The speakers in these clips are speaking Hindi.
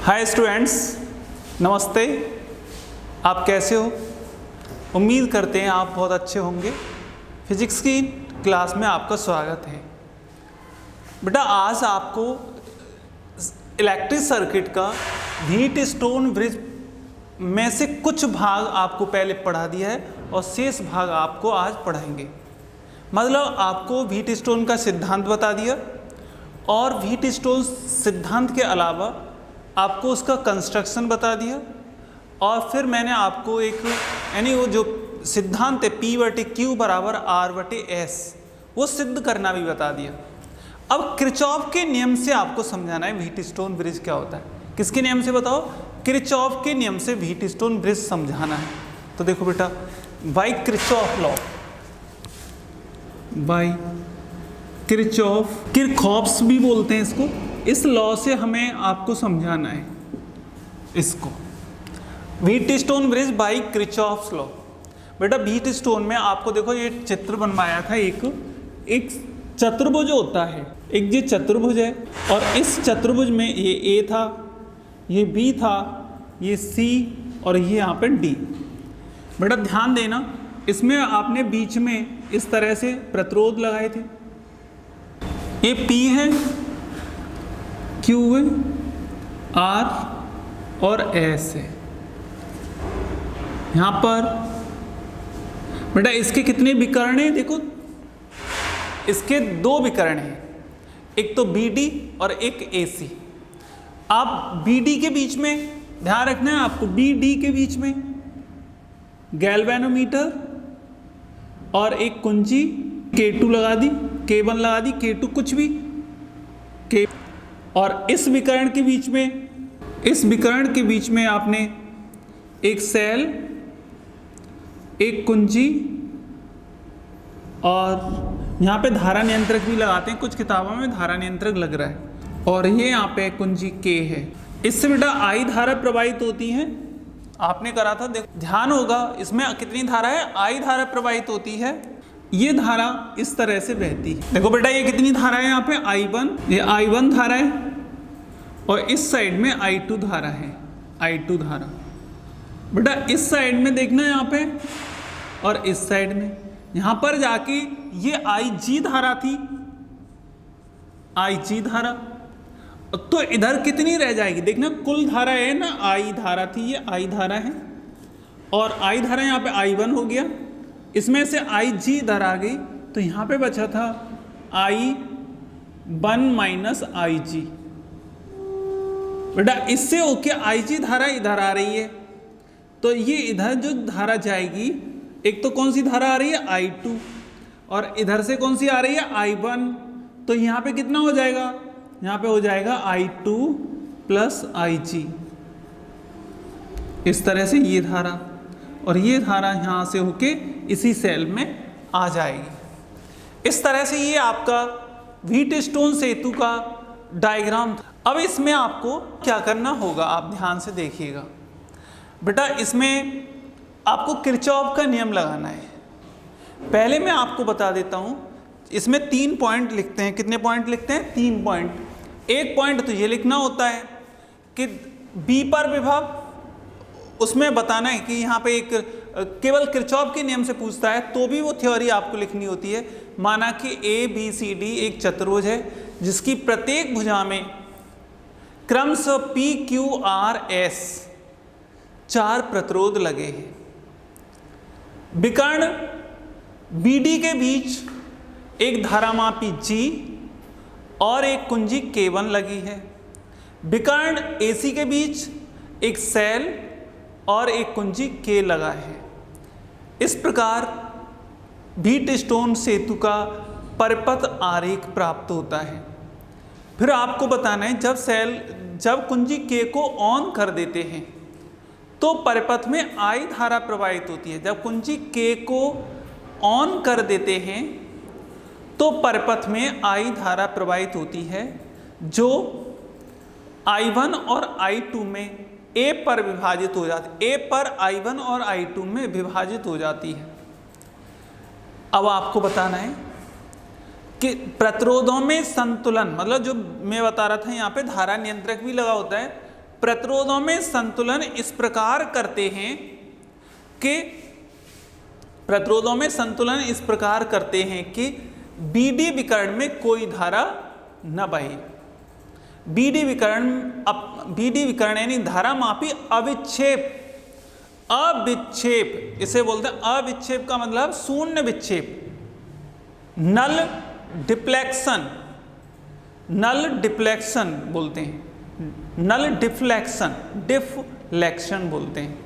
हाय स्टूडेंट्स, नमस्ते। आप कैसे हो? उम्मीद करते हैं आप बहुत अच्छे होंगे। फिजिक्स की क्लास में आपका स्वागत है। बेटा आज आपको इलेक्ट्रिक सर्किट का व्हीटस्टोन ब्रिज में से कुछ भाग आपको पहले पढ़ा दिया है और शेष भाग आपको आज पढ़ाएंगे। मतलब आपको व्हीटस्टोन का सिद्धांत बता दिया और व्हीटस्टोन सिद्धांत के अलावा आपको उसका कंस्ट्रक्शन बता दिया और फिर मैंने आपको एक यानी वो जो सिद्धांत है P/Q बराबर R/S वो सिद्ध करना भी बता दिया। अब किरचॉफ के नियम से आपको समझाना है व्हीटस्टोन ब्रिज क्या होता है। किसके नियम से बताओ? किरचॉफ के नियम से व्हीटस्टोन ब्रिज समझाना है। तो देखो बेटा, by Kirchhoff law, by Kirchhoff's भी बोलते हैं इसको। इस लॉ से हमें आपको समझाना है इसको, Wheatstone bridge by Kirchhoff's law. बेटा व्हीटस्टोन में आपको देखो ये चित्र बनवाया था, एक चतुर्भुज होता है, एक ये चतुर्भुज है और इस चतुर्भुज में ये ए था, ये बी था, ये सी और ये यहाँ पे डी। बेटा ध्यान देना, इसमें आपने बीच में इस तरह से प्रतिरोध लगाए थे। ये पी है, क्यू है, आर और एस है। यहां पर बेटा इसके कितने विकर्ण हैं? देखो इसके दो विकर्ण हैं, एक तो बी डी और एक ए सी। आप बी डी के बीच में ध्यान रखना है आपको, बी डी के बीच में गैल्वेनोमीटर और एक कुंजी K2 लगा दी, K1 लगा दी, K2 कुछ भी K। और इस विकर्ण के बीच में आपने एक सेल, एक कुंजी और यहाँ पे धारा नियंत्रक भी लगाते हैं, कुछ किताबों में धारा नियंत्रक लग रहा है। और ये यहाँ पे कुंजी K है। इससे बेटा I धारा प्रवाहित होती है, आपने करा था, देखो ध्यान होगा। इसमें कितनी धारा है? I धारा प्रवाहित होती है। ये धारा इस तरह से बहती है। देखो बेटा ये कितनी धारा है? यहाँ पे I1, ये I1 धारा है और इस साइड में I2 धारा है, I2 धारा। बेटा इस साइड में देखना यहाँ पे और इस साइड में, यहाँ पर जाके ये IG धारा थी, IG धारा। तो इधर कितनी रह जाएगी? देखना कुल धारा है ना, I धारा थी, ये I धारा है और I धारा यहाँ पे I1 हो गया, इसमें से IG इधर आ गई तो यहाँ पे बचा था I1 माइनस IG। बेटा इससे होके IG धारा इधर आ रही है, तो ये इधर जो धारा जाएगी, एक तो कौन सी धारा आ रही है? I2 और इधर से कौन सी आ रही है? I1। तो यहाँ पे कितना हो जाएगा? यहाँ पे हो जाएगा I2 प्लस IG। इस तरह से ये धारा और ये धारा यहाँ से होके इसी सेल में आ जाएगी। इस तरह से ये आपका व्हीटस्टोन सेतु का डायग्राम था। अब इसमें आपको क्या करना होगा, आप ध्यान से देखिएगा। बेटा इसमें आपको किरचॉफ का नियम लगाना है। पहले मैं आपको बता देता हूँ, इसमें 3 पॉइंट लिखते हैं। कितने पॉइंट लिखते हैं? 3 पॉइंट। एक पॉइंट तो ये लिखना होता है कि बी पर विभव, उसमें बताना है कि यहाँ पे एक केवल किरचॉफ के नियम से पूछता है तो भी वो थ्योरी आपको लिखनी होती है। माना कि ABCD एक चतुर्भुज है जिसकी प्रत्येक भुजा में क्रमशः PQRS 4 प्रतिरोध लगे हैं। विकर्ण BD के बीच एक धारामापी G और एक कुंजी K1 लगी है। विकर्ण AC के बीच एक सेल और एक कुंजी K लगा है। इस प्रकार व्हीटस्टोन सेतु का परिपथ आरेख प्राप्त होता है। फिर आपको बताना है जब कुंजी K को ऑन कर देते हैं तो परिपथ में I धारा प्रवाहित होती है। जब कुंजी K को ऑन कर देते हैं तो परिपथ में I धारा प्रवाहित होती है जो I1 और I2 में A पर विभाजित हो जाती है, A पर I1 और I2 में विभाजित हो जाती है। अब आपको बताना है कि प्रतिरोधों में संतुलन, मतलब जो मैं बता रहा था यहाँ पे धारा नियंत्रक भी लगा होता है, प्रतिरोधों में संतुलन इस प्रकार करते हैं कि BD विकर्ण में कोई धारा न बहे। BD विकर्ण यानी धारा मापी अविक्षेप, इसे बोलते हैं अविक्षेप का मतलब शून्य विक्षेप, नल डिफ्लेक्शन बोलते हैं, नल डिफ्लेक्शन बोलते हैं।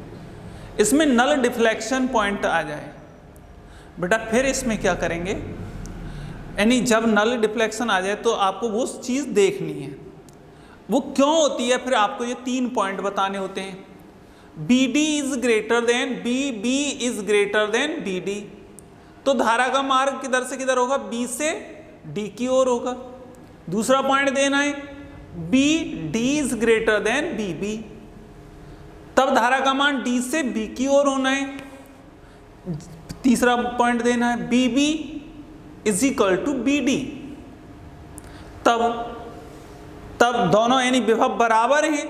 इसमें नल डिफ्लेक्शन पॉइंट आ जाए बेटा, फिर इसमें क्या करेंगे, यानी जब नल डिफ्लेक्शन आ जाए तो आपको वो चीज़ देखनी है वो क्यों होती है। फिर आपको ये 3 पॉइंट बताने होते हैं। BD is greater than BB is greater than BD, तो धारा का मार्ग किधर से किधर होगा, B से D की ओर होगा। दूसरा पॉइंट देना है BD is greater than BB, तब धारा का मान D से B की ओर होना है। तीसरा पॉइंट देना है BB is equal to BD, तब दोनों यानी विभव बराबर हैं,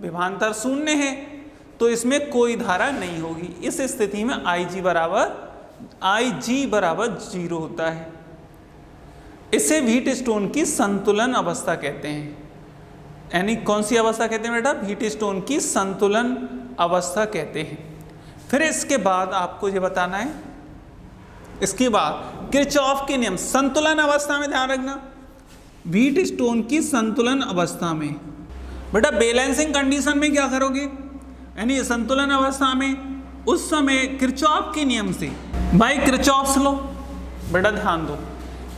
विभवांतर शून्य है, तो इसमें कोई धारा नहीं होगी। इस स्थिति में IG बराबर 0 होता है। इसे व्हीटस्टोन की संतुलन अवस्था कहते हैं। यानी कौन सी अवस्था कहते हैं बेटा, व्हीटस्टोन की संतुलन अवस्था कहते हैं। फिर इसके बाद आपको ये बताना है, इसके बाद किरचॉफ के नियम संतुलन अवस्था में, ध्यान रखना व्हीटस्टोन की संतुलन अवस्था में बेटा बैलेंसिंग कंडीशन में क्या करोगे, यानी संतुलन अवस्था में उस समय किरचॉफ के नियम से, भाई किरचॉफ्स लो बेटा, ध्यान दो,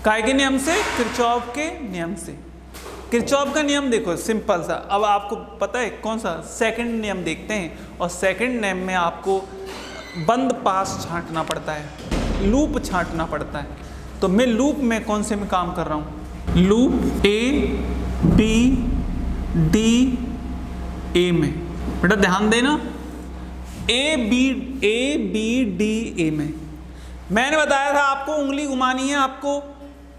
काय के नियम से, किरचॉफ के नियम से। किरचॉफ का नियम देखो सिंपल सा, अब आपको पता है कौन सा, सेकंड नियम देखते हैं, और सेकंड नियम में आपको बंद पास छांटना पड़ता है, लूप छांटना पड़ता है। तो मैं लूप में कौन से में काम कर रहा हूँ, लूप A में बेटा ध्यान देना, A B D A में मैंने बताया था आपको उंगली घुमानी है, आपको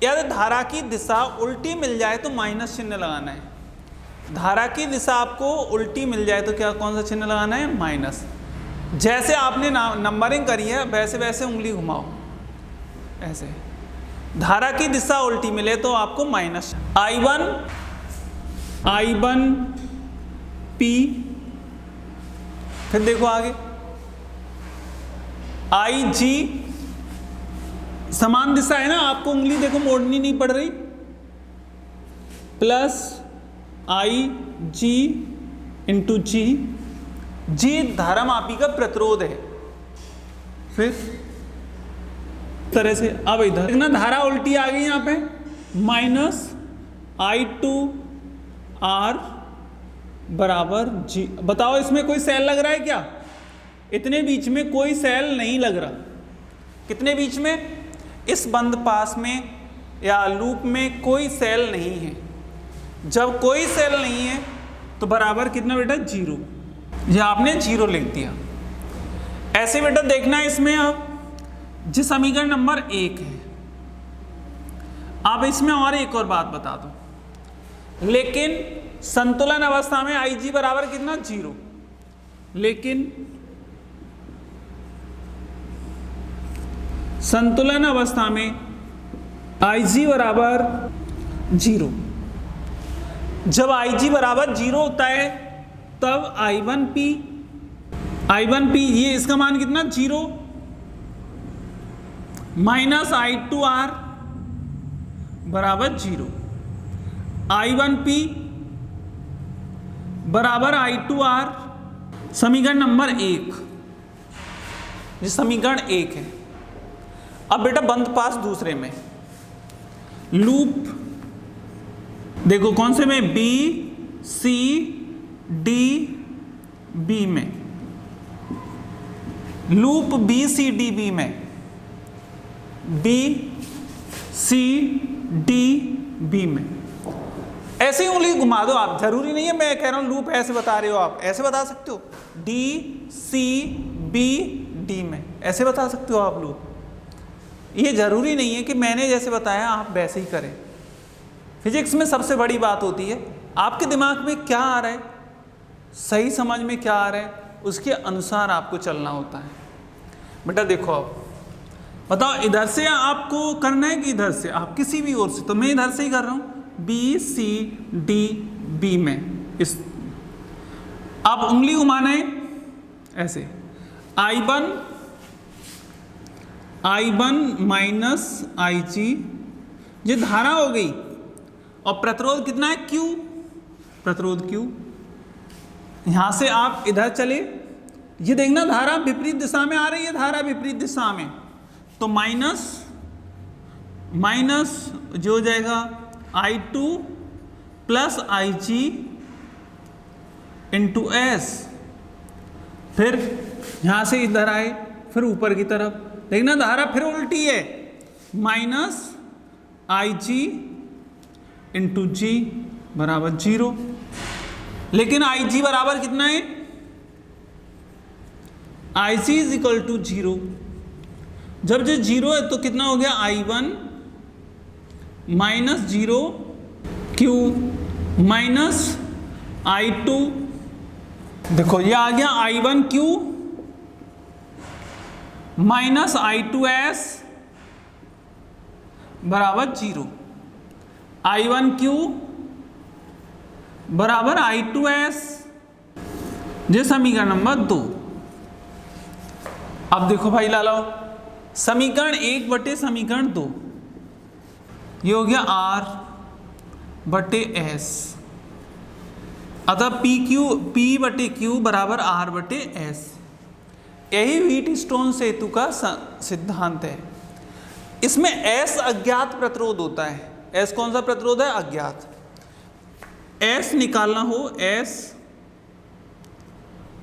यदि धारा की दिशा उल्टी मिल जाए तो माइनस चिन्ह लगाना है। धारा की दिशा आपको उल्टी मिल जाए तो क्या, कौन सा चिन्ह लगाना है, माइनस। जैसे आपने नंबरिंग करी है वैसे वैसे उंगली घुमाओ, ऐसे। धारा की दिशा उल्टी मिले तो आपको माइनस। I1 P, फिर देखो आगे IG, समान दिशा है ना, आपको उंगली देखो मोड़नी नहीं पड़ रही, प्लस IG इंटू G धारा मापी का प्रतिरोध है। फिर तरह से अब इधर ना धारा उल्टी आ गई यहां पे, माइनस I2R बराबर G। बताओ इसमें कोई सेल लग रहा है क्या, इतने बीच में कोई सेल नहीं लग रहा। कितने बीच में, इस बंद पास में या लूप में कोई सेल नहीं है। जब कोई सेल नहीं है तो बराबर कितना बेटा, 0। ये आपने 0 लिख दिया। ऐसे बेटा देखना इसमें, अब जो समीकरण नंबर 1 है, अब इसमें और एक और बात बता दो, लेकिन संतुलन अवस्था में IG बराबर कितना, 0, लेकिन संतुलन अवस्था में IG बराबर 0। जब IG बराबर 0 होता है तब I1P ये इसका मान कितना, 0, माइनस I2R बराबर 0। I1P बराबर I2R, समीकरण नंबर 1, ये समीकरण 1 है। अब बेटा बंद पास दूसरे में, लूप देखो कौन से में, B C D B में, loop B C D B में, B C D B में ऐसे ही उंगली घुमा दो आप, जरूरी नहीं है मैं कह रहा हूं लूप ऐसे बता रहे हो, आप ऐसे बता सकते हो, D C B D में ऐसे बता सकते हो आप लूप। ये जरूरी नहीं है कि मैंने जैसे बताया आप वैसे ही करें। फिजिक्स में सबसे बड़ी बात होती है आपके दिमाग में क्या आ रहा है, सही समझ में क्या आ रहा है उसके अनुसार आपको चलना होता है। बेटा देखो, आप बताओ इधर से आपको करना है कि इधर से, आप किसी भी ओर से, तो मैं इधर से ही कर रहा हूं, बी सी डी बी में इस आप उंगली घुमाना है ऐसे, I1 माइनस IG, ये धारा हो गई, और प्रतिरोध कितना है Q, प्रतिरोध Q। यहां से आप इधर चले, ये देखना धारा विपरीत दिशा में आ रही है, धारा विपरीत दिशा में, तो माइनस जो हो जाएगा I2 plus IG into S, फिर यहां से इधर आए, फिर ऊपर की तरफ देखना धारा फिर उल्टी है, माइनस IG इंटू G बराबर 0, लेकिन IG बराबर कितना है, IG इज इक्वल टू 0। जब जो 0 है तो कितना हो गया, I1 minus 0 Q minus I2, देखो ये आ गया I1 Q माइनस I2S बराबर 0, I1 Q बराबर I2S, ये समीकरण नंबर 2। अब देखो भाई लालो, समीकरण 1 बटे समीकरण 2, ये हो गया R बटे S, अतः P बटे Q बराबर R बटे S। यही व्हीटस्टोन सेतु का सिद्धांत है। इसमें S अज्ञात प्रतिरोध होता है। S कौन सा प्रतिरोध है, अज्ञात। S निकालना हो, S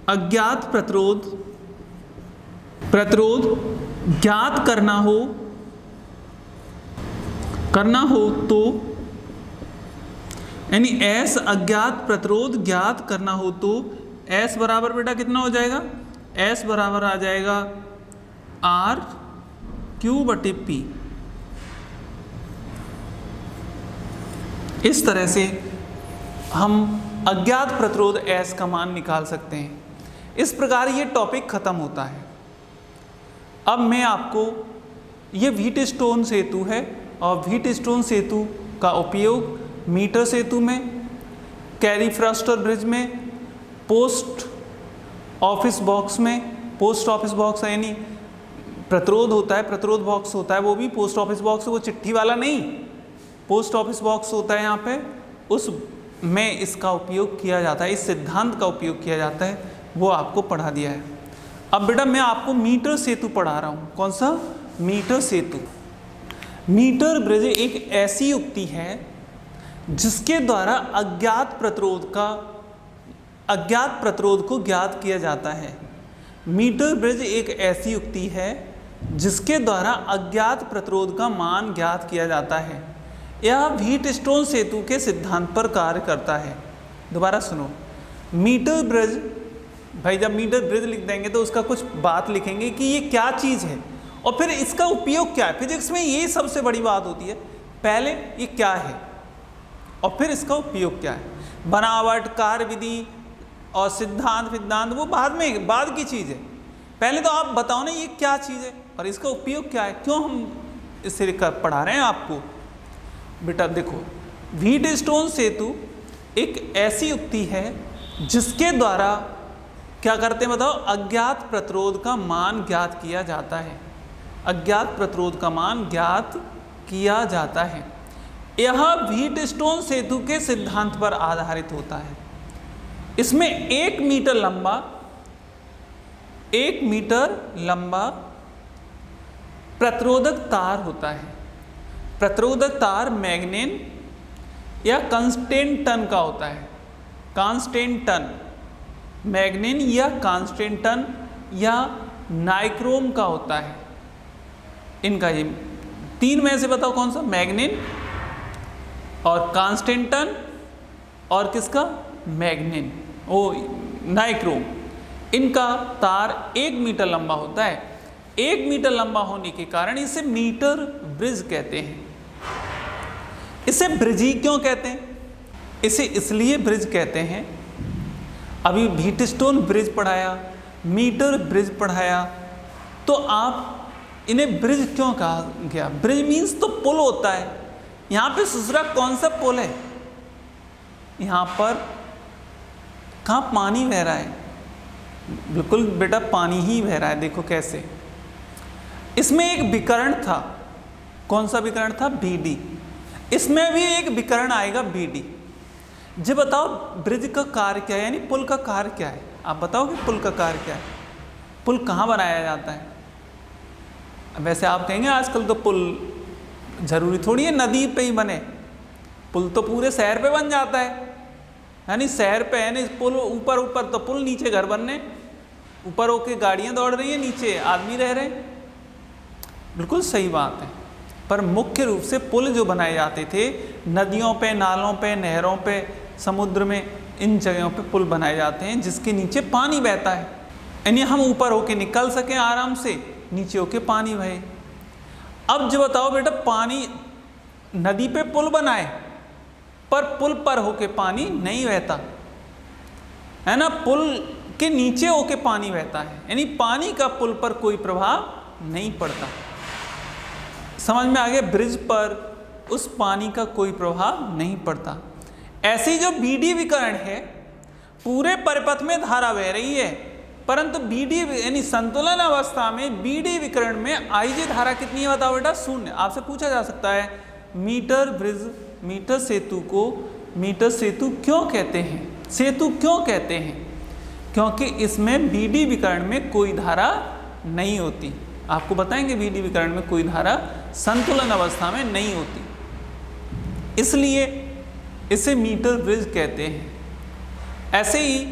अज्ञात प्रतिरोध ज्ञात करना हो तो, यानी S अज्ञात प्रतिरोध ज्ञात करना हो तो S बराबर बेटा कितना हो जाएगा, S बराबर आ जाएगा R Q बटे P। इस तरह से हम अज्ञात प्रतिरोध S का मान निकाल सकते हैं। इस प्रकार ये टॉपिक खत्म होता है। अब मैं आपको, ये व्हीटस्टोन सेतु है और व्हीटस्टोन सेतु का उपयोग मीटर सेतु में, कैरी फ्रस्टर ब्रिज में, पोस्ट ऑफिस बॉक्स में, पोस्ट ऑफिस बॉक्स यानी प्रतिरोध होता है, प्रतिरोध बॉक्स होता है, वो भी पोस्ट ऑफिस बॉक्स, वो चिट्ठी वाला नहीं, पोस्ट ऑफिस बॉक्स होता है यहाँ पे, उस में इसका उपयोग किया जाता है, इस सिद्धांत का उपयोग किया जाता है, वो आपको पढ़ा दिया है। अब बेटा मैं आपको मीटर सेतु पढ़ा रहा हूँ। कौन सा, मीटर सेतु। मीटर ब्रिज एक ऐसी युक्ति है जिसके द्वारा अज्ञात प्रतिरोध को ज्ञात किया जाता है। मीटर ब्रिज एक ऐसी युक्ति है जिसके द्वारा अज्ञात प्रतिरोध का मान ज्ञात किया जाता है। यह व्हीटस्टोन सेतु के सिद्धांत पर कार्य करता है। दोबारा सुनो, मीटर ब्रिज, भाई जब मीटर ब्रिज लिख देंगे तो उसका कुछ बात लिखेंगे कि ये क्या चीज़ है और फिर इसका उपयोग क्या है। फिजिक्स में ये सबसे बड़ी बात होती है, पहले ये क्या है और फिर इसका उपयोग क्या है। बनावट, कार्यविधि और सिद्धांत वो बाद की चीज़ है। पहले तो आप बताओ ना ये क्या चीज़ है और इसका उपयोग क्या है, क्यों हम इसे पढ़ा रहे हैं आपको। बेटा देखो, व्हीटस्टोन सेतु एक ऐसी युक्ति है जिसके द्वारा क्या करते हैं बताओ, अज्ञात प्रतिरोध का मान ज्ञात किया जाता है। अज्ञात प्रतिरोध का मान ज्ञात किया जाता है। यह व्हीटस्टोन सेतु के सिद्धांत पर आधारित होता है। इसमें 1 मीटर लंबा प्रतिरोधक तार होता है। प्रतिरोधक तार मैग्नेन या कांस्टेंटन का होता है। कांस्टेंटन, मैग्नेन या कांस्टेंटन या नाइक्रोम का होता है। इनका ये 3 में से बताओ कौन सा, मैग्नेन और कांस्टेंटन और किसका, मैग्नेन, नाइक्रोम। इनका तार 1 मीटर लंबा होता है। 1 मीटर लंबा होने के कारण इसे मीटर ब्रिज कहते हैं। इसे ब्रिज ही क्यों कहते हैं, इसे इसलिए ब्रिज कहते हैं, अभी व्हीटस्टोन ब्रिज पढ़ाया, मीटर ब्रिज पढ़ाया, तो आप इन्हें ब्रिज क्यों कहा गया? ब्रिज मीन्स तो पुल होता है। यहाँ पे दूसरा कौन सा पुल है? यहाँ पर कहाँ पानी बह रहा है? बिल्कुल बेटा पानी ही बह रहा है, देखो कैसे। इसमें एक विकर्ण था, कौन सा विकर्ण था? बीडी। इसमें भी एक विकर्ण आएगा बीडी। जी बताओ ब्रिज का कार्य क्या है, यानी पुल का कार्य क्या है? आप बताओ कि पुल का कार्य क्या है? पुल कहाँ बनाया जाता है? वैसे आप कहेंगे आजकल तो पुल जरूरी थोड़ी है नदी पे ही बने, पुल तो पूरे शहर पे बन जाता है, यानी शहर पे है ना पुल, ऊपर ऊपर तो पुल, नीचे घर बनने, ऊपर होके गाड़ियाँ दौड़ रही हैं, नीचे आदमी रह रहे हैं। बिल्कुल सही बात है, पर मुख्य रूप से पुल जो बनाए जाते थे नदियों पे, नालों पे, नहरों पे, समुद्र में, इन जगहों पे पुल बनाए जाते हैं जिसके नीचे पानी बहता है, यानी हम ऊपर होके निकल सकें आराम से, नीचे होके पानी बहे। अब जो बताओ बेटा, पानी नदी पे पुल बनाए पर पुल पर होके पानी नहीं बहता है ना, पुल के नीचे होके पानी बहता है, यानी पानी का पुल पर कोई प्रभाव नहीं पड़ता। समझ में आ गया? ब्रिज पर उस पानी का कोई प्रभाव नहीं पड़ता। ऐसे ही जो बीडी विकर्ण है, पूरे परिपथ में धारा बह रही है, परंतु बीडी यानी संतुलन अवस्था में बीडी विकर्ण में आईजे धारा कितनी है बताओ बेटा? 0। आपसे पूछा जा सकता है मीटर ब्रिज, मीटर सेतु को मीटर सेतु क्यों कहते हैं, सेतु क्यों कहते हैं? क्योंकि इसमें बीडी विकर्ण में कोई धारा नहीं होती। आपको बताएंगे बीडी विकर्ण में कोई धारा संतुलन अवस्था में नहीं होती, इसलिए इसे मीटर ब्रिज कहते हैं। ऐसे ही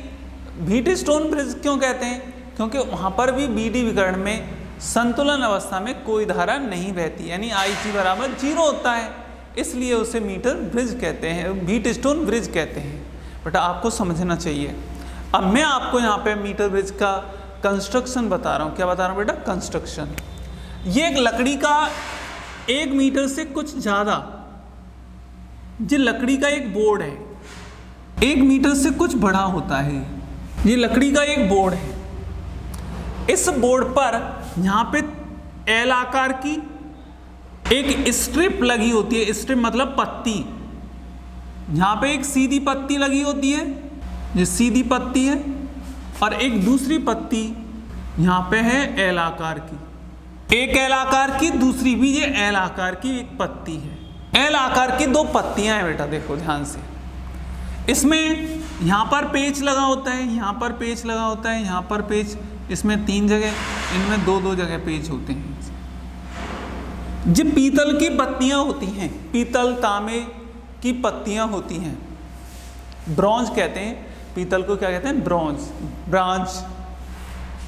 व्हीटस्टोन ब्रिज क्यों कहते हैं? क्योंकि वहाँ पर भी बीडी विकर्ण में संतुलन अवस्था में कोई धारा नहीं बहती, यानी IG बराबर 0 होता है, इसलिए उसे मीटर ब्रिज कहते हैं, व्हीटस्टोन ब्रिज कहते हैं। बेटा आपको समझना चाहिए। अब मैं आपको यहाँ पे मीटर ब्रिज का कंस्ट्रक्शन बता रहा हूँ। क्या बता रहा हूँ बेटा? कंस्ट्रक्शन। ये एक लकड़ी का 1 मीटर से कुछ ज़्यादा, ये लकड़ी का एक बोर्ड है, 1 मीटर से कुछ बड़ा होता है, ये लकड़ी का एक बोर्ड है। इस बोर्ड पर यहाँ पे एल आकार की एक स्ट्रिप लगी होती है, स्ट्रिप मतलब पत्ती, यहाँ पे एक सीधी पत्ती लगी होती है, ये सीधी पत्ती है, और एक दूसरी पत्ती यहाँ पे है एल आकार की, एक एल आकार की, दूसरी भी ये एल आकार की एक पत्ती है। एल आकार की 2 पत्तियां हैं बेटा, देखो ध्यान से। इसमें यहाँ पर पेच लगा होता है, यहाँ पर पेच लगा होता है, यहाँ पर पेच, इसमें 3 जगह, इनमें 2-2 जगह पेच होते हैं। जो पीतल की पत्तियां होती हैं, पीतल तांबे की पत्तियां होती हैं, ब्रॉन्ज कहते हैं पीतल को, क्या कहते हैं? Bronze, branch.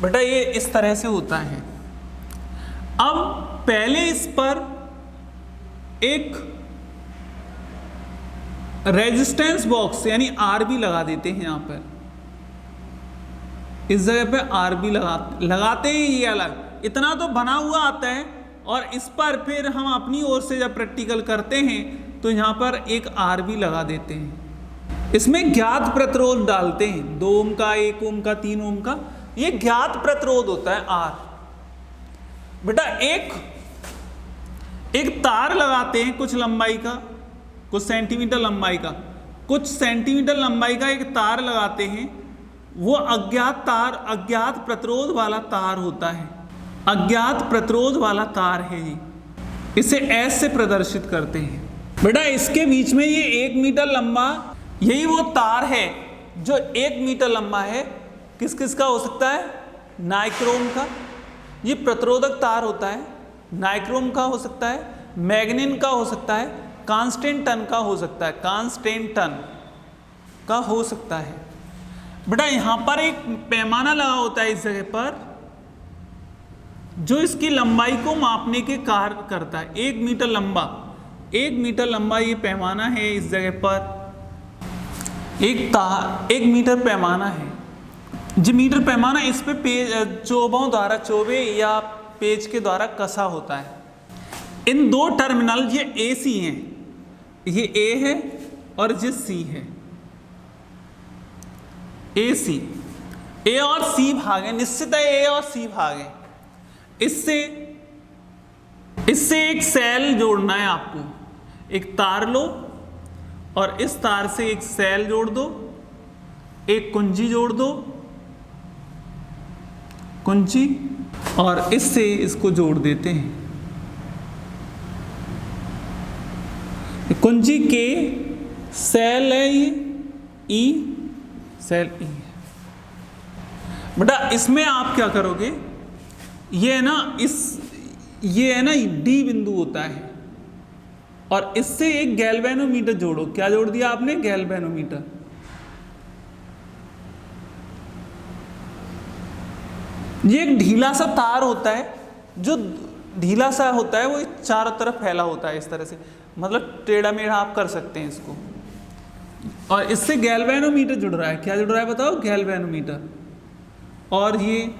बेटा ये इस तरह से होता है। अब पहले इस पर एक रेजिस्टेंस बॉक्स यानी RB लगा देते हैं, यहाँ पर इस जगह पे RB लगाते हैं, ये अलग इतना तो बना हुआ आता है, और इस पर फिर हम अपनी ओर से जब प्रैक्टिकल करते हैं तो यहाँ पर एक RB लगा देते हैं। इसमें ज्ञात प्रतिरोध डालते हैं, 2 ओम का, 1 ओम का, 3 ओम का, ये ज्ञात प्रतिरोध होता है R। बेटा एक तार लगाते हैं कुछ लंबाई का, कुछ सेंटीमीटर लंबाई का, कुछ सेंटीमीटर लंबाई का एक तार लगाते हैं, वो अज्ञात तार, अज्ञात प्रतिरोध वाला तार होता है, अज्ञात प्रतिरोध वाला तार है जी, इसे S से प्रदर्शित करते हैं। बेटा इसके बीच में ये 1 मीटर लंबा, यही वो तार है जो 1 मीटर लंबा है। किस किस का हो सकता है? नाइक्रोम का, ये प्रतिरोधक तार होता है, नाइक्रोम का हो सकता है, मैग्नीन का हो सकता है, कांस्टेंटन का हो सकता है, कांस्टेंटन का हो सकता है। बेटा यहाँ पर एक पैमाना लगा होता है इस जगह पर, जो इसकी लंबाई को मापने के कार्य करता है। 1 मीटर लंबा, 1 मीटर लंबा ये पैमाना है, इस जगह पर एक मीटर पैमाना है। जो मीटर पैमाना, इस पे चोबों द्वारा, चोबे या पेज के द्वारा कसा होता है। इन 2 टर्मिनल ये AC हैं, ये A है और ये C है। ए सी, ए और सी भाग है, निश्चित है ए और सी भाग है। इससे एक सेल जोड़ना है आपको, एक तार लो और इस तार से एक सेल जोड़ दो, एक कुंजी जोड़ दो, कुंजी, और इससे इसको जोड़ देते हैं। कुंजी के सेल है ये ई, सेल ई है बेटा। इसमें आप क्या करोगे, ये है ना ये है ना डी बिंदु होता है और इससे एक गैल्वेनोमीटर जोड़ो। क्या जोड़ दिया आपने? गैल्वेनोमीटर। ये एक ढीला सा तार होता है, जो ढीला सा होता है वो चारों तरफ फैला होता है इस तरह से, मतलब टेढ़ा मेढ़ा आप कर सकते हैं इसको। और इससे गैल्वेनोमीटर जुड़ रहा है। क्या जुड़ रहा है बताओ? गैल्वेनोमीटर। और ये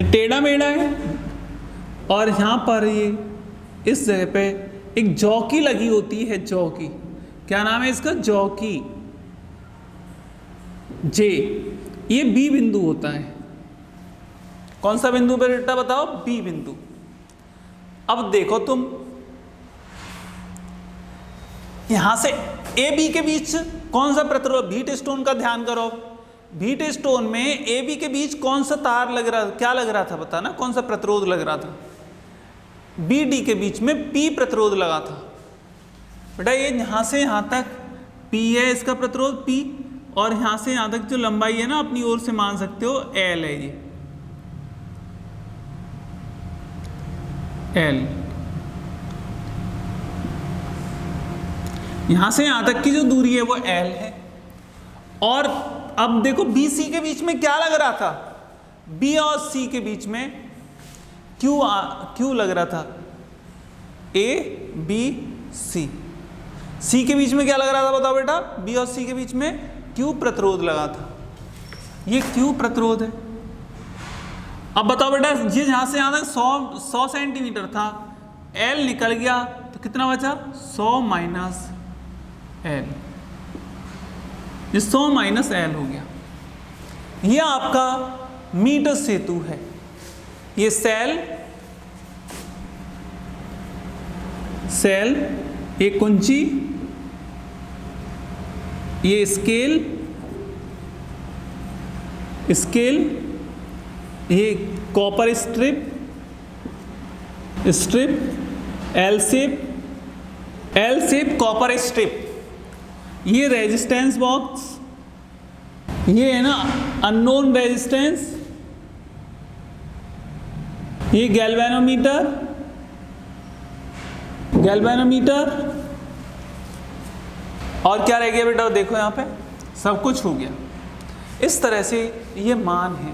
टेढ़ा मेढ़ा है और यहां पर ये इस जगह पे एक जॉकी लगी होती है, जॉकी। क्या नाम है इसका? जॉकी, जे। ये बी बिंदु होता है। कौन सा बिंदु पे बेटा बताओ? बी बिंदु। अब देखो तुम यहां से ए बी के बीच कौन सा प्रतिरोध, बीट स्टोन का ध्यान करो। बीट स्टोन में ए बी के बीच कौन सा तार लग रहा, क्या लग रहा था बता ना, कौन सा प्रतिरोध लग रहा था? बी डी के बीच में पी प्रतिरोध लगा था बेटा। ये यहां से यहां तक पी है इसका प्रतिरोध, पी, और यहां से यहां तक जो लंबाई है ना अपनी ओर से मान सकते हो एल है, ये एल। यहां से यहां तक की जो दूरी है वो एल है। और अब देखो बी सी के बीच में क्या लग रहा था? बी और सी के बीच में क्यू लग रहा था, ए बी सी। सी के बीच में क्या लग रहा था बताओ बेटा? बी और सी के बीच में क्यू प्रतिरोध लगा था। ये क्यू प्रतिरोध है। अब बताओ बेटा, ये यहां से यहां तक 100 सेंटीमीटर था, एल निकल गया तो कितना बचा? 100 माइनस एल। ये 100 माइनस एल हो गया। ये आपका मीटर सेतु है। ये सेल, ये कुंची, ये स्केल, ये copper strip, L shape copper strip, ये रेजिस्टेंस बॉक्स, ये है ना अननोन रेजिस्टेंस, ये गैल्वेनोमीटर, और क्या रह गया बेटा? देखो यहां पे सब कुछ हो गया। इस तरह से ये मान है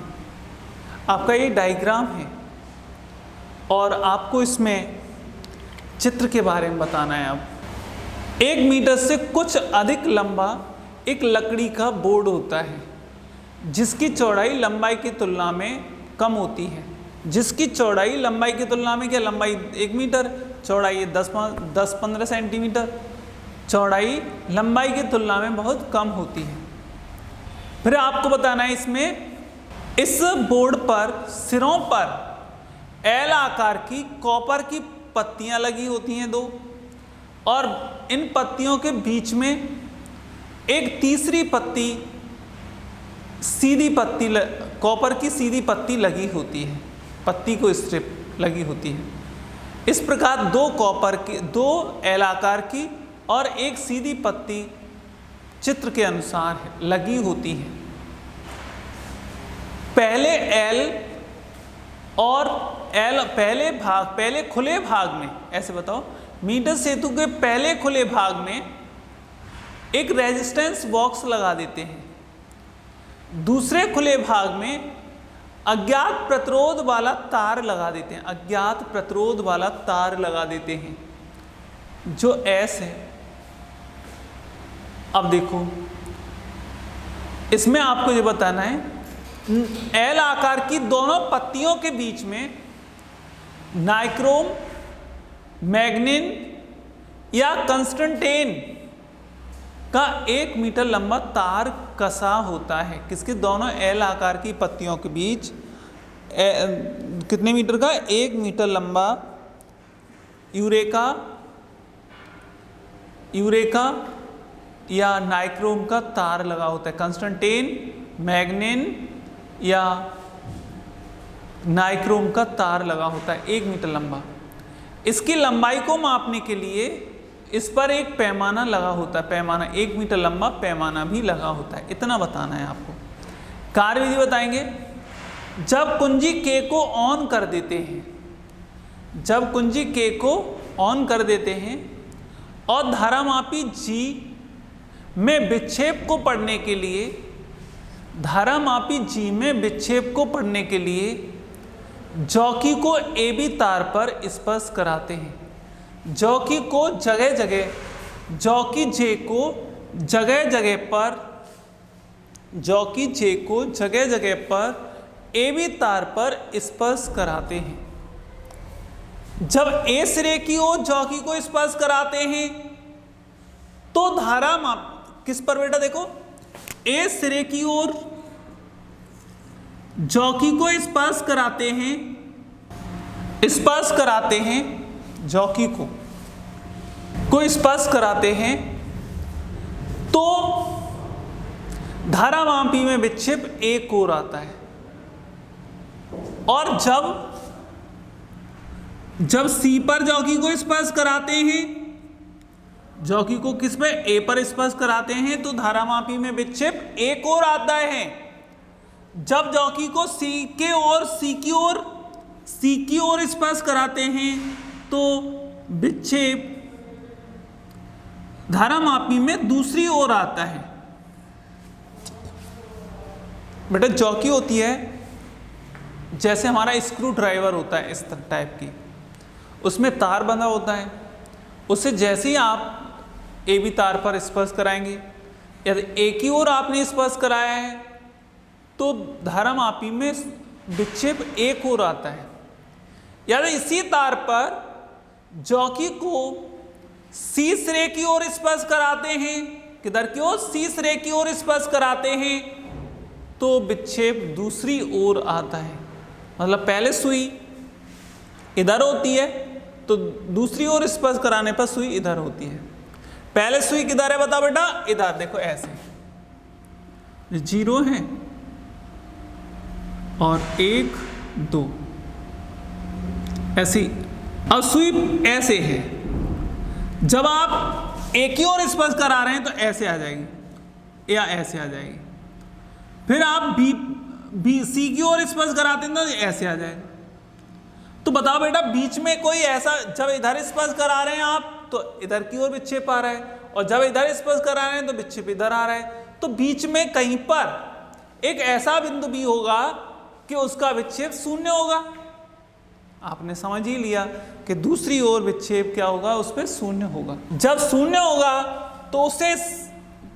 आपका, ये डायग्राम है, और आपको इसमें चित्र के बारे में बताना है। अब 1 मीटर से कुछ अधिक लंबा एक लकड़ी का बोर्ड होता है, जिसकी चौड़ाई लंबाई की तुलना में कम होती है। जिसकी चौड़ाई लंबाई की तुलना में, क्या लंबाई 1 मीटर, चौड़ाई 10-15 सेंटीमीटर, चौड़ाई लंबाई की तुलना में बहुत कम होती है। फिर आपको बताना है इसमें, इस बोर्ड पर सिरों पर एल आकार की कॉपर की पत्तियां लगी होती हैं 2, और इन पत्तियों के बीच में एक तीसरी पत्ती, सीधी पत्ती, कॉपर की सीधी पत्ती लगी होती है, पत्ती को स्ट्रिप लगी होती है। इस प्रकार 2 कॉपर की, 2 एल आकार की और एक सीधी पत्ती चित्र के अनुसार लगी होती है। पहले एल और एल पहले खुले भाग में, ऐसे बताओ, मीटर सेतु के पहले खुले भाग में एक रेजिस्टेंस बॉक्स लगा देते हैं। दूसरे खुले भाग में अज्ञात प्रतिरोध वाला तार लगा देते हैं, अज्ञात प्रतिरोध वाला तार लगा देते हैं, जो एस है। अब देखो इसमें आपको ये बताना है, एल आकार की दोनों पत्तियों के बीच में नाइक्रोम, मैग्नीन या कंस्टेंटेन का 1 मीटर लंबा तार कसा होता है। किसके? दोनों एल आकार की पत्तियों के बीच कितने मीटर का? 1 मीटर लंबा यूरेका या नाइक्रोम का तार लगा होता है। कंस्टेंटेन, मैग्नीन या नाइक्रोम का तार लगा होता है 1 मीटर लंबा। इसकी लंबाई को मापने के लिए इस पर एक पैमाना लगा होता है। पैमाना 1 मीटर लंबा पैमाना भी लगा होता है। इतना बताना है आपको। कार्यविधि बताएंगे। जब कुंजी K को ऑन कर देते हैं, जब कुंजी K को ऑन कर देते हैं और धारामापी G में विक्षेप को पढ़ने के लिए, धारामापी G में विक्षेप को पढ़ने के लिए जॉकी को AB तार पर स्पर्श कराते हैं। जॉकी को जगह जगह, जॉकी J को जगह जगह पर, जॉकी J को जगह जगह पर AB तार पर स्पर्श कराते हैं। जब A सिरे की ओर जॉकी को स्पर्श कराते हैं तो धारा माप किस पर बेटा? देखो, A सिरे की ओर जॉकी को स्पर्श कराते हैं, स्पर्श कराते हैं, जॉकी को स्पर्श कराते हैं तो धारामापी में विक्षेप एक ओर आता है। और जब C पर जॉकी को स्पर्श कराते हैं, जॉकी को किस पे? A पर स्पर्श कराते हैं तो धारामापी में विक्षेप एक ओर आता है। जब जॉकी को C की ओर स्पर्श कराते हैं तो विक्षेप धारामापी में दूसरी ओर आता है। बेटा जॉकी होती है जैसे हमारा स्क्रू ड्राइवर होता है, इस टाइप की, उसमें तार बंधा होता है। उससे जैसे ही आप AB तार पर स्पर्श कराएंगे, यदि A की ओर आपने स्पर्श कराया है तो धारामापी में विक्षेप एक ओर आता है। यदि इसी तार पर जॉकी को C सिरे की ओर स्पर्श कराते हैं, किधर की ओर? C सिरे की ओर स्पर्श कराते हैं तो विक्षेप दूसरी ओर आता है। मतलब पहले सुई इधर होती है तो दूसरी ओर स्पर्श कराने पर सुई इधर होती है। पहले सुई किधर है बता बेटा? इधर। देखो ऐसे 0 है और 1 2 ऐसी। अब सुई ऐसे है, जब आप एक ही ओर स्पर्श करा रहे हैं तो ऐसे आ जाएगी या ऐसे आ जाएगी। फिर आप C की ओर स्पर्श कराते हैं तो ऐसे आ जाएगा। तो बताओ बेटा, बीच में कोई ऐसा, जब इधर स्पर्श करा रहे हैं आप तो इधर की ओर विक्षेप आ रहा है, और जब इधर स्पर्श करा रहे हैं तो विक्षेप इधर आ रहा है। तो बीच में कहीं पर एक ऐसा बिंदु भी होगा कि उसका विक्षेप शून्य होगा। आपने समझ ही लिया कि दूसरी ओर विक्षेप क्या होगा? उस पर शून्य होगा। जब शून्य होगा तो उसे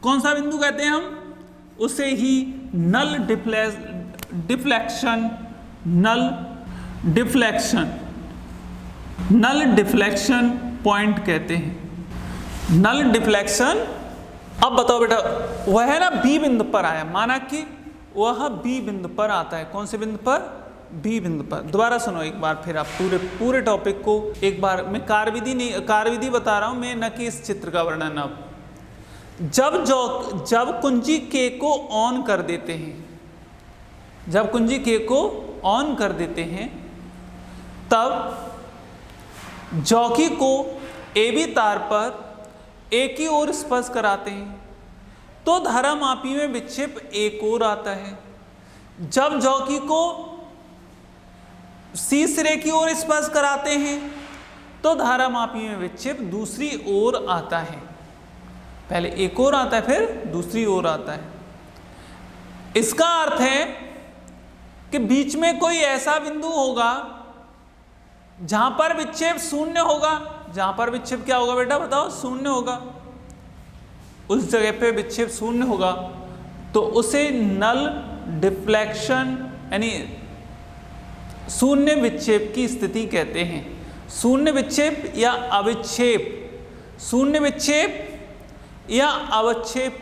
कौन सा बिंदु कहते हैं हम? उसे ही नल डिफ्लेक्शन पॉइंट कहते हैं। Null deflection. अब बताओ बेटा, वह है ना बी बिंदु पर आया, माना कि वह बी बिंदु पर आता है। कौन से बिंदु पर? बी बिंदु पर। दोबारा सुनो एक बार फिर, आप पूरे टॉपिक को एक बार। मैं कार्यविधि बता रहा हूं मैं, न कि इस चित्र का वर्णन। अब जब कुंजी K को ऑन कर देते हैं, जब कुंजी K को ऑन कर देते हैं तब जॉकी को AB तार पर एक ही ओर स्पर्श कराते हैं तो धारामापी में विक्षेप एक ओर आता है। जब जॉकी को C सिरे की ओर स्पर्श कराते हैं तो धारामापी में विक्षेप दूसरी ओर आता है। पहले एक ओर आता है फिर दूसरी ओर आता है। इसका अर्थ है कि बीच में कोई ऐसा बिंदु होगा जहां पर विक्षेप शून्य होगा। जहां पर विक्षेप क्या होगा बेटा? बताओ। शून्य होगा। उस जगह पे विक्षेप शून्य होगा तो उसे नल डिफ्लेक्शन यानी शून्य विक्षेप की स्थिति कहते हैं। शून्य विक्षेप या अविक्षेप, शून्य विक्षेप या अवक्षेप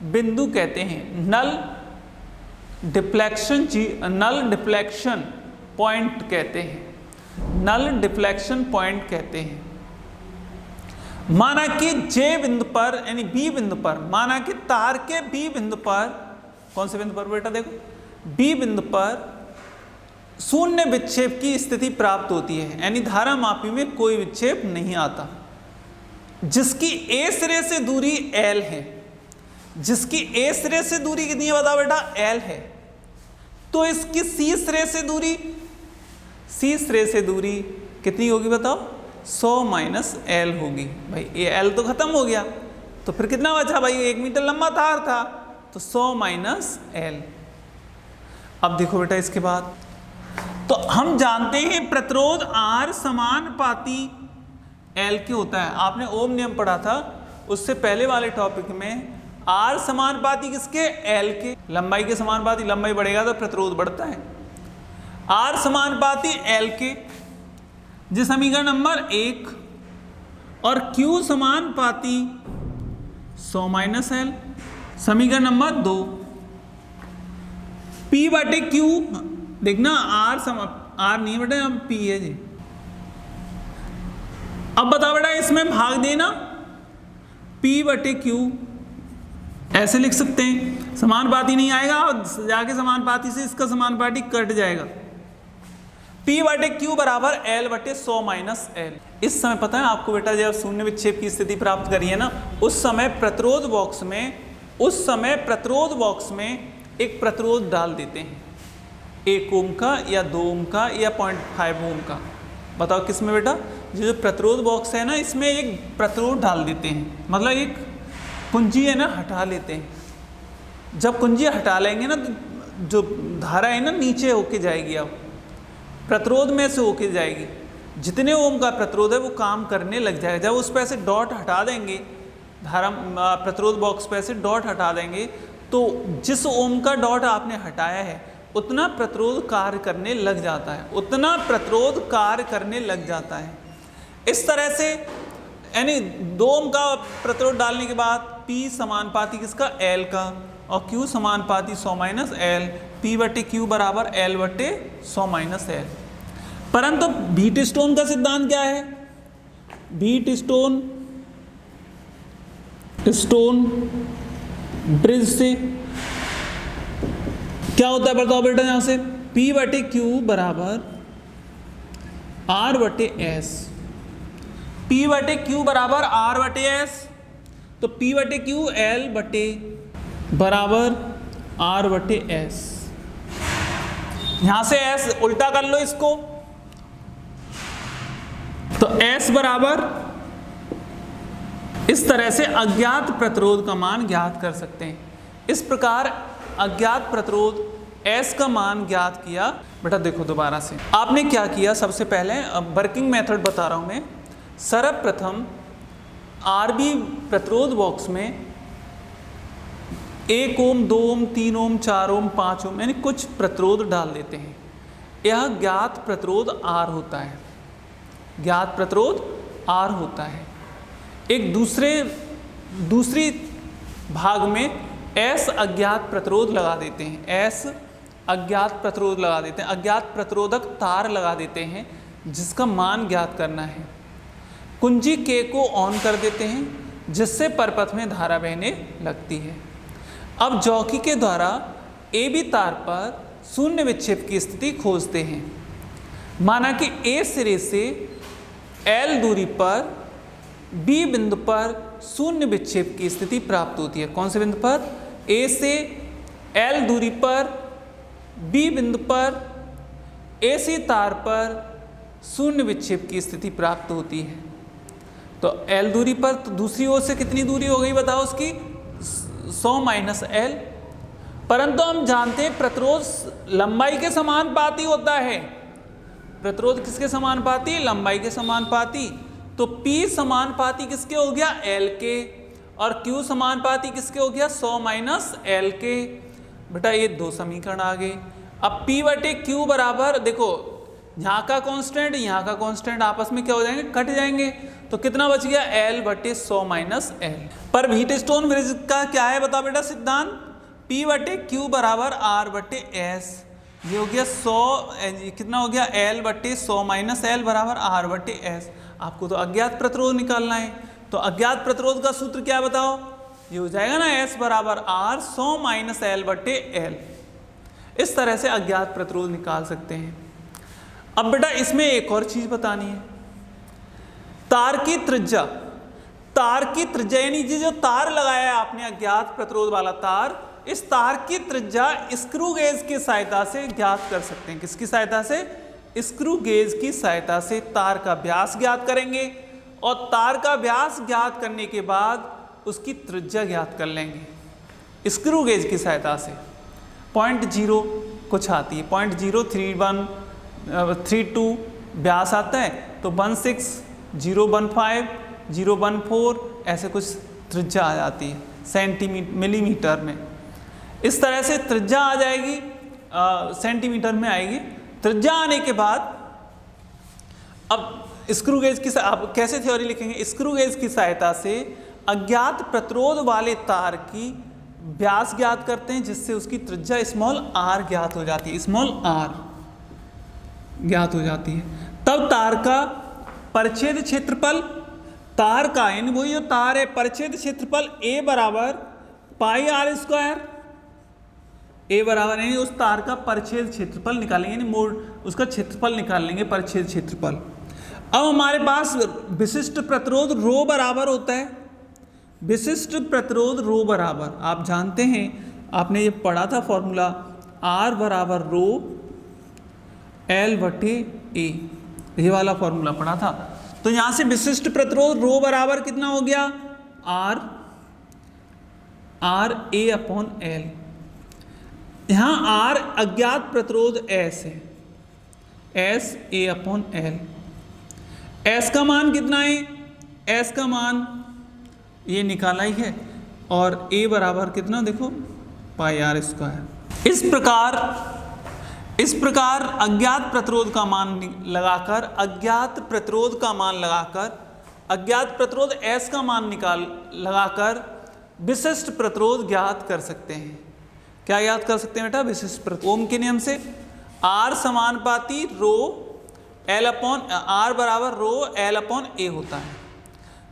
बिंदु कहते हैं। नल डिफ्लेक्शन पॉइंट कहते हैं, नल डिफ्लेक्शन पॉइंट कहते हैं। माना कि जे बिंदु पर यानी बी बिंदु पर, माना कि तार के बी बिंदु पर, कौन से बिंदु पर बेटा, देखो बी बिंदु पर शून्य विक्षेप की स्थिति प्राप्त होती है, यानी धारा मापी में कोई विक्षेप नहीं आता, जिसकी ए सिरे से दूरी L है। जिसकी ए सिरे से दूरी कितनी है बताओ बेटा, L है। तो इसकी सी सिरे से दूरी, सी सिरे से दूरी कितनी होगी बताओ, 100 माइनस L होगी। भाई ये L तो खत्म हो गया, तो फिर कितना बचा भाई, 1 मीटर लंबा तार था, तो 100 माइनस L। अब देखो बेटा इसके बाद, तो हम जानते हैं प्रतिरोध R समानुपाती L के होता है। आपने ओम नियम पढ़ा था, उससे पहले वाले टॉपिक में R समानुपाती किसके, L के। लंबाई के समानुपाती, लंबाई बढ़ेगा तो प्रतिरोध बढ़ता है। R समानुपाती L के, जी समीकरण नंबर 1, और Q समानुपाती 100 माइनस L, समीकरण नंबर 2। P बटे Q, देखना R नहीं बेटा, अब P है जी। अब बताओ बेटा इसमें भाग देना, P बटे Q ऐसे लिख सकते हैं, समानुपाती नहीं आएगा और जाके समानुपाती से इसका समानुपाती कट जाएगा। P बटे Q बराबर L बटे 100 माइनस L। इस समय पता है आपको बेटा, जब शून्य विक्षेप की स्थिति प्राप्त करिए ना, उस समय प्रतिरोध बॉक्स में एक प्रतिरोध डाल देते हैं, 1 ओम का या 2 ओम का या 0.5 ओम का। बताओ किस में बेटा, जो प्रतिरोध बॉक्स है ना, इसमें एक प्रतिरोध डाल देते हैं, मतलब एक कुंजी है ना हटा लेते हैं। जब कुंजी हटा लेंगे ना, तो जो धारा है ना नीचे होके जाएगी, अब प्रतिरोध में से होके जाएगी, जितने ओम का प्रतिरोध है वो काम करने लग जाएगा। जब उस पर ऐसे डॉट हटा देंगे, धारा प्रतिरोध बॉक्स पर ऐसे डॉट हटा देंगे, तो जिस ओम का डॉट आपने हटाया है उतना प्रतिरोध कार्य करने लग जाता है, उतना प्रतिरोध कार्य करने लग जाता है। इस तरह से यानी 2 ओम का प्रतिरोध डालने के बाद P समानुपाती किसका, L का, और Q समानुपाती 100 माइनस L, P बटे Q बराबर L बटे 100 माइनस L। परंतु व्हीटस्टोन का सिद्धांत क्या है, व्हीटस्टोन ब्रिज से क्या होता है बताओ बेटा, यहां से P बटे Q बराबर R बटे S, P बटे Q बराबर R बटे S, तो P बटे Q L बटे बराबर R बटे S। यहां से S उल्टा कर लो इसको, तो S बराबर, इस तरह से अज्ञात प्रतिरोध का मान ज्ञात कर सकते हैं। इस प्रकार अज्ञात प्रतिरोध S का मान ज्ञात किया। बेटा देखो दोबारा से आपने क्या किया, सबसे पहले वर्किंग मेथड बता रहा हूं मैं। सर्वप्रथम RB प्रतिरोध बॉक्स में 1 ओम, 2 ओम, 3 ओम, 4 ओम, 5 ओम यानी कुछ प्रतिरोध डाल देते हैं। यह ज्ञात प्रतिरोध R होता है, ज्ञात प्रतिरोध R होता है। एक दूसरी भाग में S अज्ञात प्रतिरोध लगा देते हैं, S अज्ञात प्रतिरोध लगा देते हैं, अज्ञात प्रतिरोधक तार लगा देते हैं जिसका मान ज्ञात करना है। कुंजी K को ऑन कर देते हैं जिससे परपथ में धारा बहने लगती है। अब जॉकी के द्वारा AB तार पर शून्य विक्षेप की स्थिति खोजते हैं। माना कि A सिरे से L दूरी पर B बिंदु पर शून्य विक्षेप की स्थिति प्राप्त होती है। कौन से बिंदु पर, A से L दूरी पर B बिंदु पर AC तार पर शून्य विक्षेप की स्थिति प्राप्त होती है। तो L दूरी पर, तो दूसरी ओर से कितनी दूरी हो गई बताओ उसकी, 100 माइनस L। परंतु हम जानते हैं प्रतिरोध लंबाई के समानुपाती होता है। प्रतिरोध किसके समानुपाती, लंबाई के समानुपाती। तो P समानुपाती किसके हो गया, L के, और Q समानुपाती किसके हो गया, 100 माइनस L के। बेटा ये 2 समीकरण आ गए। अब P बटे Q बराबर, देखो यहाँ का कांस्टेंट यहाँ का कांस्टेंट आपस में क्या हो जाएंगे, कट जाएंगे। तो कितना बच गया, L बटे 100 माइनस L। पर व्हीटस्टोन ब्रिज का क्या है बताओ बेटा सिद्धांत, P बटे Q बराबर R बटे S। ये हो गया 100, कितना हो गया, L बटे 100 माइनस L बराबर R बटे S। आपको तो अज्ञात प्रतिरोध निकालना है, तो अज्ञात प्रतिरोध का सूत्र क्या बताओ, ये हो जाएगा ना S बराबर R 100 माइनस L बटे L। इस तरह से अज्ञात प्रतिरोध निकाल सकते हैं। अब बेटा इसमें एक और चीज बतानी है, तार की त्रिज्या। तार की त्रिज्या यानी जो तार लगाया है आपने अज्ञात प्रतिरोध वाला तार, इस तार की त्रिज्या स्क्रू गेज की सहायता से ज्ञात कर सकते हैं। किसकी सहायता से, स्क्रू गेज की सहायता से तार का व्यास ज्ञात करेंगे और तार का व्यास ज्ञात करने के बाद उसकी त्रिज्या ज्ञात कर लेंगे स्क्रू गेज की सहायता से। 0.0 कुछ आती है, 0.03132 व्यास आता है, तो 16, 015, 014 ऐसे कुछ त्रिज्या आ जाती है सेंटीमीटर मिलीमीटर में। इस तरह से त्रिज्या आ जाएगी, सेंटीमीटर में आएगी। त्रिज्या आने के बाद अब स्क्रू गेज की आप कैसे थ्योरी लिखेंगे, स्क्रू गेज की सहायता से अज्ञात प्रतिरोध वाले तार की व्यास ज्ञात करते हैं, जिससे उसकी त्रिज्या स्मॉल r ज्ञात हो जाती है, स्मॉल r ज्ञात हो जाती है। तब तार का परिच्छेद क्षेत्रफल, तार का यानी वही जो तार है, परिच्छेद क्षेत्रफल A बराबर पाई r स्क्वायर, A बराबर यानी उस तार का परिच्छेद क्षेत्रफल निकालेंगे, यानी मोड उसका क्षेत्रफल निकाल लेंगे, परिच्छेद क्षेत्रफल। अब हमारे पास विशिष्ट प्रतिरोध रो बराबर होता है, विशिष्ट प्रतिरोध रो बराबर, आप जानते हैं आपने ये पढ़ा था फॉर्मूला, R बराबर रो L बटे A, ये वाला फॉर्मूला पढ़ा था। तो यहां से विशिष्ट प्रतिरोध रो बराबर कितना हो गया, R A अपॉन L। यहां R अज्ञात प्रतिरोध S है, S A upon L। S का मान कितना है, S का मान ये निकाला ही है, और A बराबर कितना देखो पाई r स्क्वायर। इस प्रकार अज्ञात प्रतिरोध का मान लगाकर, अज्ञात प्रतिरोध का मान लगाकर, अज्ञात प्रतिरोध S का मान लगाकर विशिष्ट प्रतिरोध ज्ञात कर सकते हैं। क्या ज्ञात कर सकते हैं बेटा, विशिष्ट प्रतिरोध। ओम के नियम से R समानुपाती रो L अपॉन R बराबर रो L अपॉन A होता है।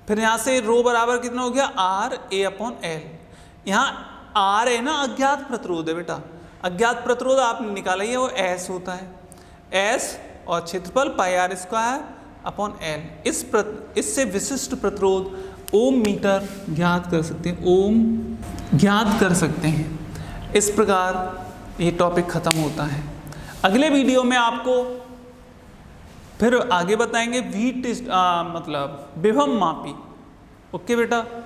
फिर यहाँ से रो बराबर कितना हो गया, R A अपॉन L। यहाँ R है ना अज्ञात प्रतिरोध है बेटा, अज्ञात प्रतिरोध आपने निकाला ही है, वो S होता है, S और क्षेत्रफल पाई r स्क्वायर अपॉन L। इससे विशिष्ट प्रतिरोध ओम मीटर ज्ञात कर सकते हैं, ओम ज्ञात कर सकते हैं। इस प्रकार ये टॉपिक खत्म होता है। अगले वीडियो में आपको फिर आगे बताएंगे मतलब विभव मापी। ओके बेटा, थैंक